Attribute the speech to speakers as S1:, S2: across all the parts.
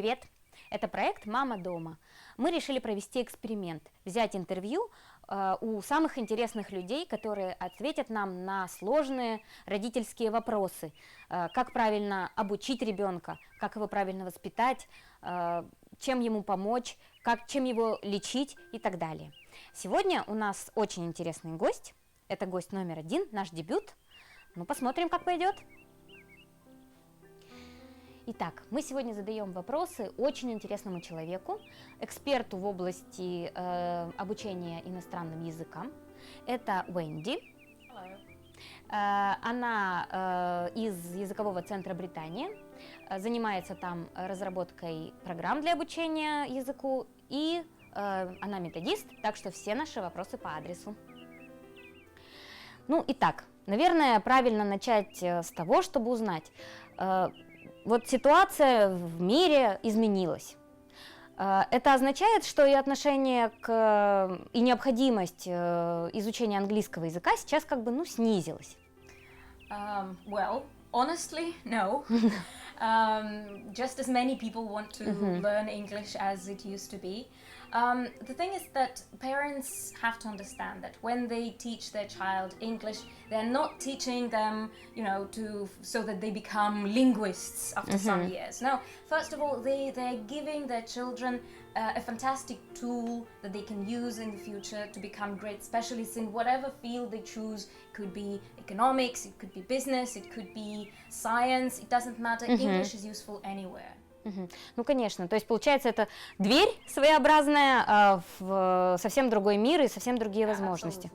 S1: привет! Это проект «Мама дома». Мы решили провести эксперимент, взять интервью у самых интересных людей, которые ответят нам на сложные родительские вопросы. Как правильно обучить ребенка, как его правильно воспитать, чем ему помочь, чем его лечить и так далее. Сегодня у нас очень интересный гость. Это гость номер 1, наш дебют. Ну, посмотрим, как пойдет. Итак, мы сегодня задаем вопросы очень интересному человеку, эксперту в области обучения иностранным языкам. Это Уэнди. Она из языкового центра Британии, занимается там разработкой программ для обучения языку, и она методист, так что все наши вопросы по адресу. Ну, итак, наверное, правильно начать с того, чтобы узнать. Вот ситуация в мире изменилась. Это означает, что и отношение и необходимость изучения английского языка сейчас как бы, снизилась.
S2: Well, honestly, no. Just as many people want to learn English as it used to be. The thing is that parents have to understand that when they teach their child English, they're not teaching them, so that they become linguists after some years. No, first of all, they're giving their children a fantastic tool that they can use in the future to become great specialists in whatever field they choose. It could be economics, it could be business, it could be science, it doesn't matter. English is useful anywhere.
S1: Ну, конечно, то есть, получается, это дверь своеобразная в совсем другой мир и совсем другие возможности.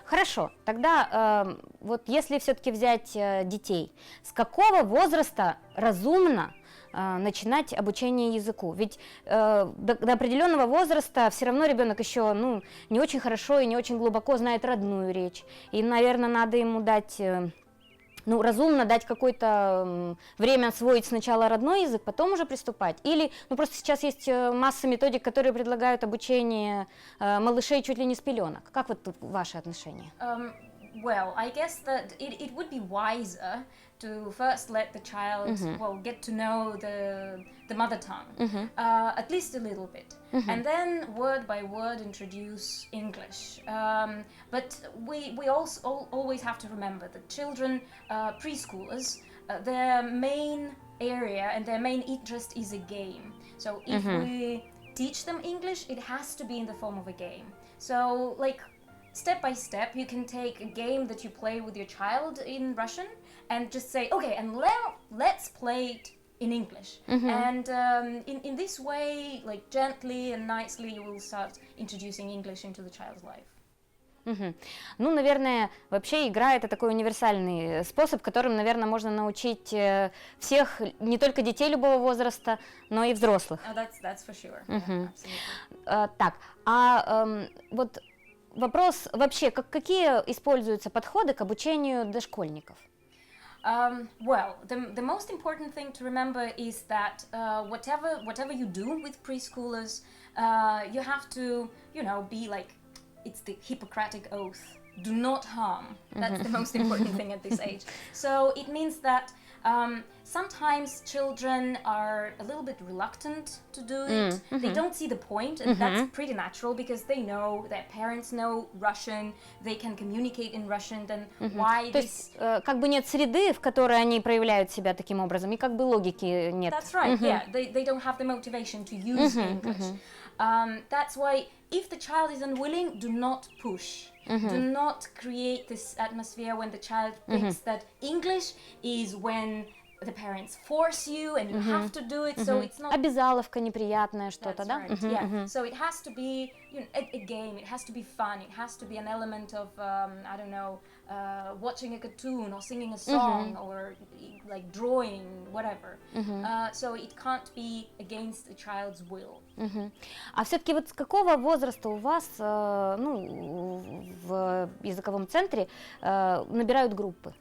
S1: Хорошо, тогда вот если все-таки взять детей, с какого возраста разумно начинать обучение языку? Ведь до определенного возраста все равно ребенок еще не очень хорошо и не очень глубоко знает родную речь, и, наверное, надо ему дать... разумно дать какое-то время освоить сначала родной язык, потом уже приступать. Или, просто сейчас есть масса методик, которые предлагают обучение малышей чуть ли не с пеленок. Как вот тут ваши отношения?
S2: Well, I guess that it would be wiser to first let the child, get to know the mother tongue, at least a little bit, and then word by word introduce English. But we also always have to remember that children, preschoolers, their main area and their main interest is a game. So if we teach them English, it has to be in the form of a game. So, step by step, you can take a game that you play with your child in Russian and just say, okay, and let's play it in English. And in this way, gently and nicely, you will start introducing English into the child's life.
S1: Ну, наверное, вообще игра — это такой универсальный способ, которым, наверное, можно научить всех, не только детей любого возраста, но и взрослых.
S2: That's for sure.
S1: Так, вот вопрос вообще, какие используются подходы к обучению дошкольников?
S2: Well, the most important thing to remember is that whatever you do with preschoolers, you have to, be it's the Hippocratic oath. Do not harm. That's the most important thing at this age. So it means that sometimes children are a little bit reluctant to do it. They don't see the point, and that's pretty natural because they know, their parents know Russian, they can communicate in Russian, then why
S1: То
S2: this...
S1: есть, как бы нет среды, в которой они проявляют себя таким образом, и как бы логики нет.
S2: That's right, yeah. They don't have the motivation to use English. That's why if the child is unwilling, do not push. Do not create this atmosphere when the child thinks that English is when the parents force you and you have to do it, so it's not...
S1: Обязаловка неприятная что-то, да?
S2: Right. Yeah. So it has to be a game, it has to be fun, it has to be an element of, watching a cartoon or singing a song or drawing, whatever. So it can't be against the child's will.
S1: А все-таки вот с какого возраста у вас, в языковом центре набирают группы?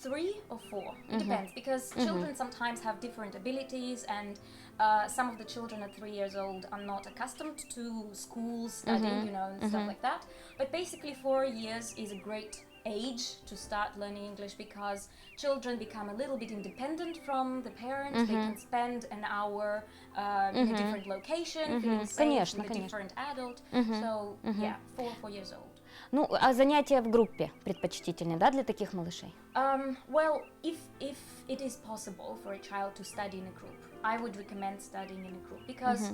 S2: 3 or 4, it depends, because children sometimes have different abilities, and some of the children at 3 years old are not accustomed to school studying, and stuff like that. But basically 4 years is a great age to start learning English because children become a little bit independent from the parents. They can spend an hour in a different location, feeling safe
S1: Конечно,
S2: with a
S1: конечно.
S2: different adult. So yeah, 4 years old.
S1: Ну, а занятия в группе предпочтительнее, да, для таких малышей?
S2: Well, if it is possible for a child to study in a group, I would recommend studying in a group because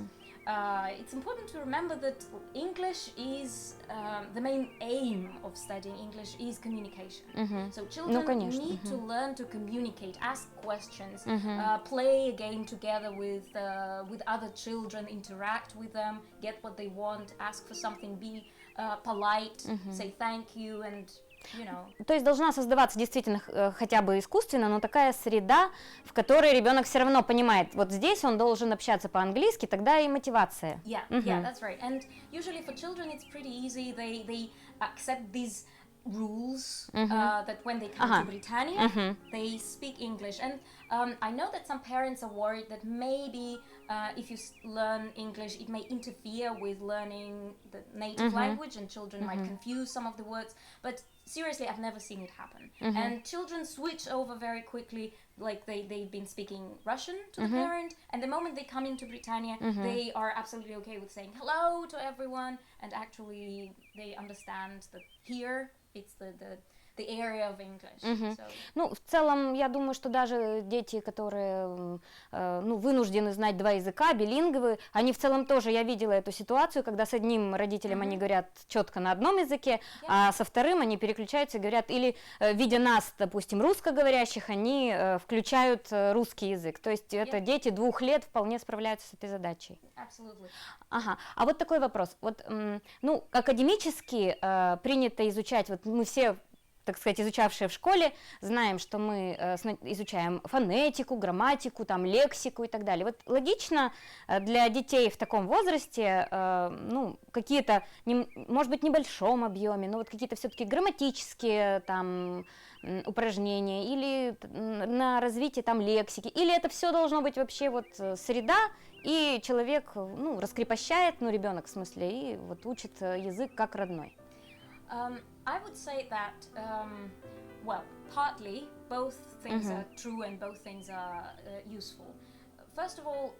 S2: it's important to remember that English is the main aim of studying English is communication. So children
S1: конечно.
S2: need to learn to communicate, ask questions, play a game together with other children, interact with them, get what they want, ask for something, be polite, say thank you, and you know.
S1: То есть должна создаваться действительно хотя бы искусственно, но такая среда, в которой ребенок все равно понимает, вот здесь он должен общаться по-английски, тогда и мотивация.
S2: Yeah, yeah, that's right. And usually for children it's pretty easy. They accept these rules that when they come to Britannia, they speak English. And I know that some parents are worried that maybe if you learn English, it may interfere with learning the native language and children might confuse some of the words. But seriously, I've never seen it happen. And children switch over very quickly, like they've been speaking Russian to the parent, and the moment they come into Britannia, they are absolutely okay with saying hello to everyone, and actually they understand that here it's the area of English. So.
S1: Ну, в целом, я думаю, что даже дети, которые вынуждены знать два языка, билингвы, они в целом тоже, я видела эту ситуацию, когда с одним родителем они говорят четко на одном языке, а со вторым они переключаются и говорят, или видя нас, допустим, русскоговорящих, они включают русский язык. То есть это дети 2 лет вполне справляются с этой задачей.
S2: Absolutely.
S1: Ага, а вот такой вопрос. Вот, академически принято изучать, вот мы все, так сказать, изучавшие в школе, знаем, что мы изучаем фонетику, грамматику, там, лексику и так далее. Вот логично для детей в таком возрасте, какие-то, может быть, в небольшом объеме, но вот какие-то все-таки грамматические там упражнения или на развитие там лексики, или это все должно быть вообще вот среда, и человек, раскрепощает, ребенок в смысле, и вот учит язык как родной.
S2: I would say that, well, partly both things are true and both things are useful. First of all,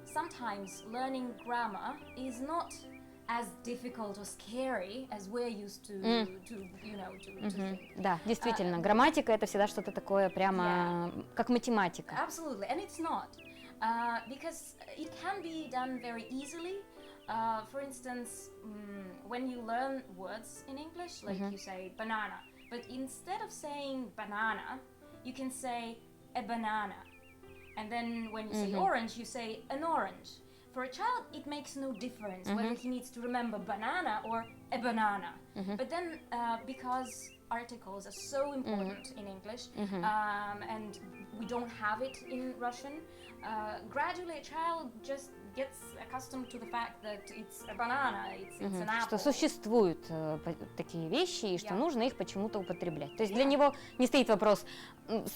S2: sometimes learning grammar is not as difficult or scary as we're used to think.
S1: Да, действительно, грамматика это всегда что-то такое прямо как математика.
S2: Absolutely, and it's not, because it can be done very easily. For instance, when you learn words in English, like you say banana, but instead of saying banana, you can say a banana. And then when you say orange, you say an orange. For a child, it makes no difference whether he needs to remember banana or a banana. But then, because articles are so important in English, and we don't have it in Russian, gradually a child just gets accustomed to the fact that it's a banana, it's an apple.
S1: Что существуют такие вещи, и что нужно их почему-то употреблять. То есть для него не стоит вопрос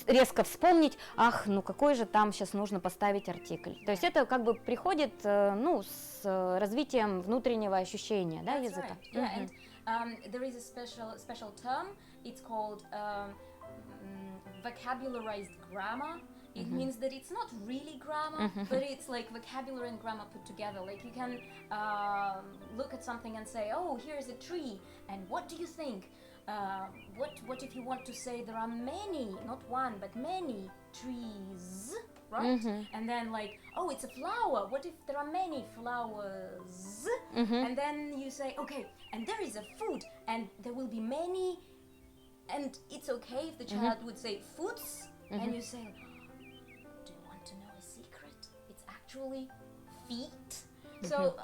S1: резко вспомнить, какой же там сейчас нужно поставить артикль. То есть это как бы приходит, с развитием внутреннего ощущения, да, языка.
S2: Right. Yeah, and there is a special term, it's called vocabularized grammar. It means that it's not really grammar, but it's like vocabulary and grammar put together. Like you can look at something and say, oh, here's a tree, and what do you think? What if you want to say there are many, not one, but many trees, right? And then like, oh, it's a flower. What if there are many flowers? And then you say, okay, and there is a food, and there will be many, and it's okay if the child would say foods, and you say, to know a secret? It's actually feet. So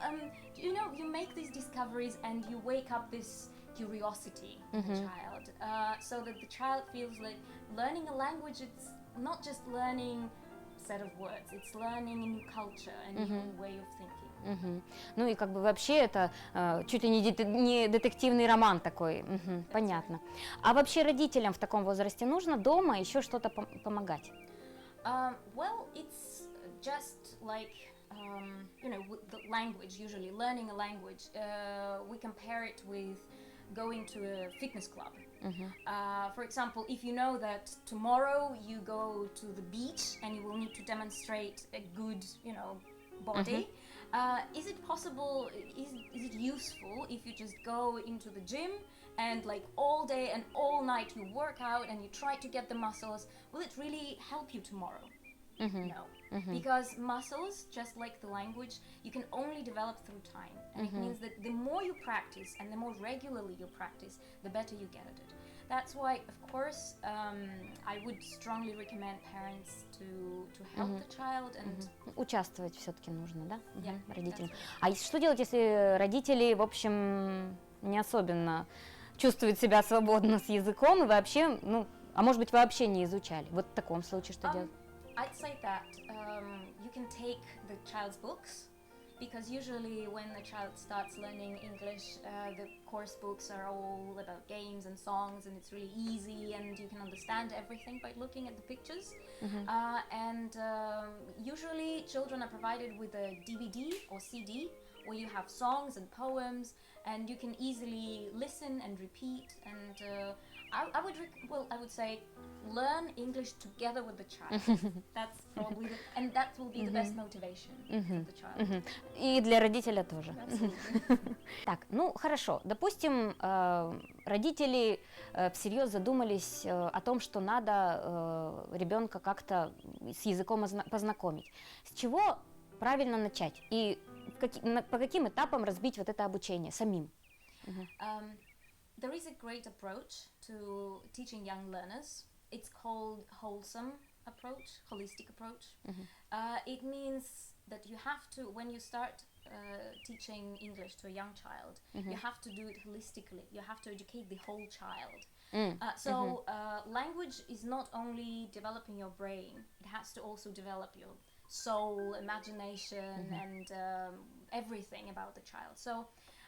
S2: you make these discoveries and you wake up this curiosity in the child, so that the child feels like learning a language, it's not just learning a set of words, it's learning a new culture, a new way of thinking.
S1: Ну и как бы вообще это чуть ли не детективный роман такой, понятно. А вообще родителям в таком возрасте нужно дома еще что-то помогать?
S2: Well, it's just like, with the language, usually learning a language, we compare it with going to a fitness club. For example, if you know that tomorrow you go to the beach and you will need to demonstrate a good, body, is it possible, is it useful if you just go into the gym and like all day and all night you work out and you try to get the muscles? Will it really help you tomorrow? No, because muscles, just like the language, you can only develop through time, and it means that the more you practice and the more regularly you practice, the better you get at it. That's why, of course, I would strongly recommend parents to help the child and
S1: Участвовать все-таки нужно, да? Родителям.
S2: that's right.
S1: А что делать, если родители, в общем, не особенно чувствуют себя свободно с языком и вообще, а может быть, вообще не изучали? Вот в таком случае что делать?
S2: I'd say that you can take the child's books, because usually when a child starts learning English, the course books are all about games and songs, and it's really easy and you can understand everything by looking at the pictures. And usually children are provided with a DVD or CD where you have songs and poems, and you can easily listen and repeat. And I would say learn English together with the child. That's probably and that will be the best motivation for the child.
S1: И для родителя тоже.
S2: Absolutely.
S1: Так, хорошо. Допустим, родители всерьез задумались о том, что надо ребенка как-то с языком познакомить. С чего правильно начать? И по каким этапам разбить вот это обучение самим?
S2: There is a great approach to teaching young learners. It's called wholesome approach, holistic approach. It means that you have to, when you start teaching English to a young child, you have to do it holistically. You have to educate the whole child. So language is not only developing your brain, it has to also develop your soul, imagination, and everything about the child. So,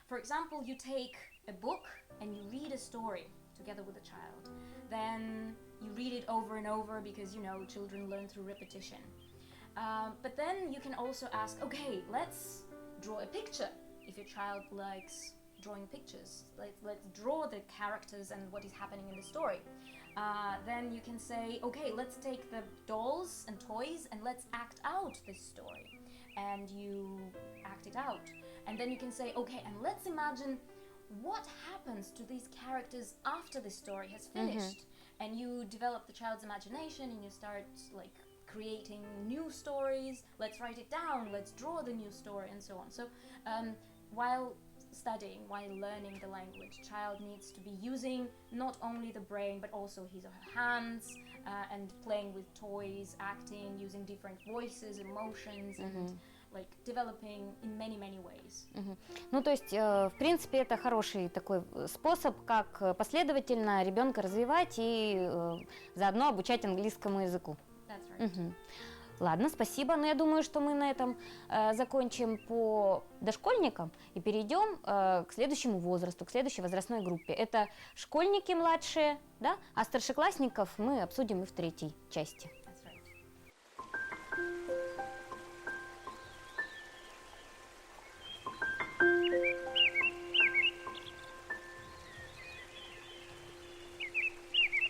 S2: for example, you take a book and you read a story together with the child. Then you read it over and over because, children learn through repetition. But then you can also ask, okay, let's draw a picture. If your child likes drawing pictures, let's draw the characters and what is happening in the story. Then you can say, okay, let's take the dolls and toys and let's act out this story. And you act it out. And then you can say, okay, and let's imagine what happens to these characters after the story has finished. And you develop the child's imagination and you start creating new stories. Let's write it down, let's draw the new story, and so on. So while studying, while learning the language, child needs to be using not only the brain but also his or her hands, and playing with toys, acting, using different voices, emotions, and developing in many ways.
S1: То есть, в принципе, это хороший такой способ, как последовательно ребенка развивать и заодно обучать английскому языку.
S2: That's right.
S1: Ладно, спасибо. Но я думаю, что мы на этом закончим по дошкольникам и перейдем к следующему возрасту, к следующей возрастной группе. Это школьники младшие, да? А старшеклассников мы обсудим и в третьей части.